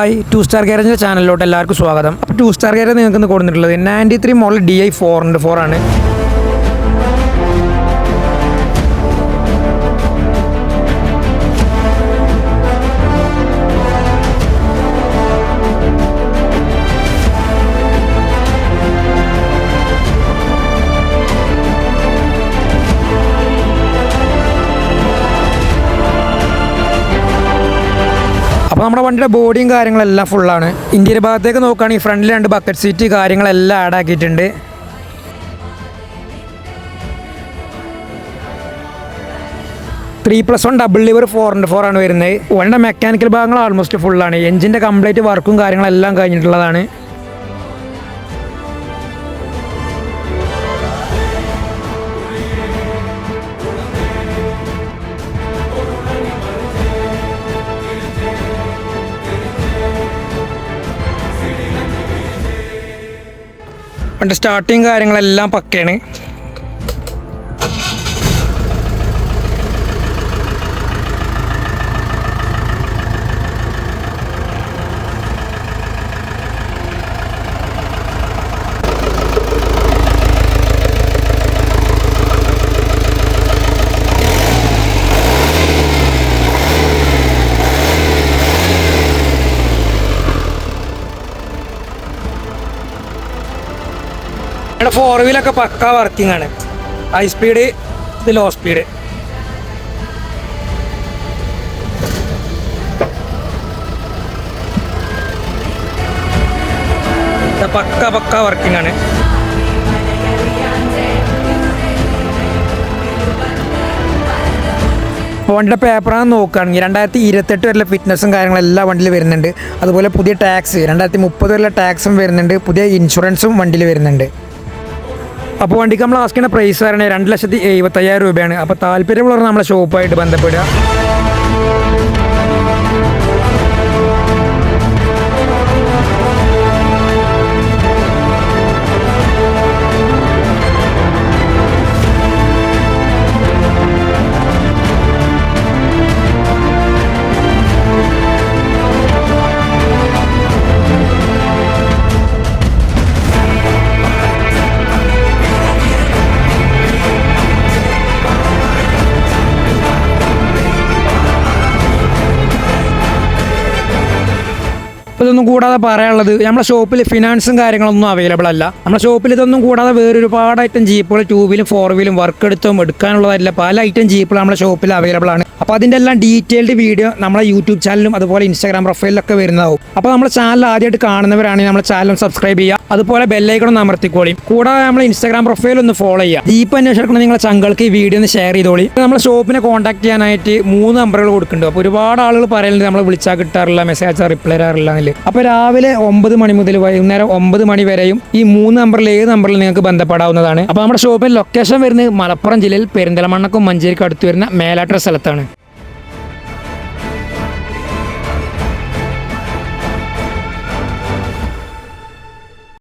Hi, to star ഗാരേജിൻ്റെ ചാനലിലോട്ട് എല്ലാവർക്കും സ്വാഗതം. അപ്പോൾ ടു സ്റ്റാർ ഗാരേജ് നിങ്ങൾക്ക് കൊടുത്തിട്ടുള്ളത് 93 മോഡൽ DI 404 ആണ്. അപ്പോൾ നമ്മുടെ വണ്ടിയുടെ ബോഡിയും കാര്യങ്ങളെല്ലാം ഫുള്ളാണ്. ഇന്ത്യയുടെ ഭാഗത്തേക്ക് നോക്കുകയാണെങ്കിൽ ഫ്രണ്ടിൽ 2 ബക്കറ്റ് സീറ്റ് കാര്യങ്ങളെല്ലാം ആഡ് ആക്കിയിട്ടുണ്ട്. ത്രീ പ്ലസ് 1 ഡബിൾ ലിവർ 404 ആണ് വരുന്നത്. വണ്ടിയുടെ മെക്കാനിക്കൽ ഭാഗങ്ങൾ ആൾമോസ്റ്റ് ഫുള്ളാണ്. എഞ്ചിൻ്റെ കംപ്ലീറ്റ് വർക്കും കാര്യങ്ങളെല്ലാം കഴിഞ്ഞിട്ടുള്ളതാണ്. വണ്ടി സ്റ്റാർട്ടിങ് കാര്യങ്ങളെല്ലാം പക്കയാണ്. ഇവിടെ 4 വീലൊക്കെ പക്ക വർക്കിംഗ് ആണ്. ഹൈ സ്പീഡ്, ഇത് ലോ സ്പീഡ്. പക്ക വർക്കിംഗ് ആണ്. വണ്ടിയുടെ പേപ്പറാണെന്ന് നോക്കുകയാണെങ്കിൽ 2028 വരെയുള്ള ഫിറ്റ്നസ്സും കാര്യങ്ങളെല്ലാം വണ്ടിയിൽ വരുന്നുണ്ട്. അതുപോലെ പുതിയ ടാക്സ് 2030 വരെയുള്ള ടാക്സും വരുന്നുണ്ട്. പുതിയ ഇൻഷുറൻസും വണ്ടിയിൽ വരുന്നുണ്ട്. അപ്പോൾ വണ്ടിക്ക് നമ്മൾ ആസ്കിക്കുന്ന പ്രൈസ് വരണേ 2,75,000 രൂപയാണ്. അപ്പോൾ താല്പര്യമുള്ളവർ നമ്മളെ ഷോപ്പുമായിട്ട് ബന്ധപ്പെടുക. ഇതൊന്നും കൂടാതെ പറയാനുള്ളത്, നമ്മുടെ ഷോപ്പിൽ ഫിനാൻസും കാര്യങ്ങളൊന്നും അവൈലബിൾ അല്ല. നമ്മുടെ ഷോപ്പിൽ ഇതൊന്നും കൂടാതെ വേറൊരുപാട് ഐറ്റം ജീപ്പുകൾ 2 വീലും 4 വീലും വർക്ക് എടുത്തും എടുക്കാനുള്ളതല്ല പല ഐറ്റം ജീപ്പുകൾ നമ്മുടെ ഷോപ്പിൽ അവൈലബിൾ ആണ്. അപ്പോൾ അതിൻ്റെ എല്ലാം ഡീറ്റെയിൽഡ് വീഡിയോ നമ്മുടെ യൂട്യൂബ് ചാനലും അതുപോലെ ഇൻസ്റ്റാഗ്രാം പ്രൊഫൈലിലൊക്കെ വരുന്നതാവും. അപ്പോൾ നമ്മുടെ ചാനൽ ആദ്യമായിട്ട് കാണുന്നവരാണെങ്കിൽ നമ്മുടെ ചാനൽ സബ്സ്ക്രൈബ് ചെയ്യുക. അതുപോലെ ബെല്ലൈക്കൺ അമർത്തിക്കോളിയും. കൂടാതെ നമ്മൾ ഇൻസ്റ്റാഗ്രാം പ്രൊഫൈൽ ഒന്ന് ഫോളോ ചെയ്യുക. ജീപ്പ് അന്വേഷിക്കണം നിങ്ങളുടെ ചങ്ങൾക്ക് ഈ വീഡിയോ ഒന്ന് ഷെയർ ചെയ്തോളി. നമ്മുടെ ഷോപ്പിനെ കോൺടാക്ട് ചെയ്യാനായിട്ട് 3 നമ്പറുകൾ കൊടുക്കുന്നുണ്ട്. അപ്പോൾ ഒരുപാട് ആളുകൾ പറയുന്നുണ്ട് നമ്മൾ വിളിച്ചാൽ കിട്ടാറില്ല, മെസ്സേജ് അയച്ചാൽ റിപ്ലൈ തരാറില്ല എന്നില്ല. അപ്പോൾ രാവിലെ 9 മണി മുതൽ വൈകുന്നേരം 9 മണി വരെയും ഈ 3 നമ്പറിൽ ഏത് നമ്പറിൽ നിങ്ങൾക്ക് ബന്ധപ്പെടാവുന്നതാണ്. അപ്പോൾ നമ്മുടെ ഷോപ്പിൽ ലൊക്കേഷൻ വരുന്നത് മലപ്പുറം ജില്ലയിൽ പെരിന്തൽമണ്ണക്കും മഞ്ചേരിക്കും അടുത്ത് വരുന്ന മേലാറ്റ സ്ഥലത്താണ്.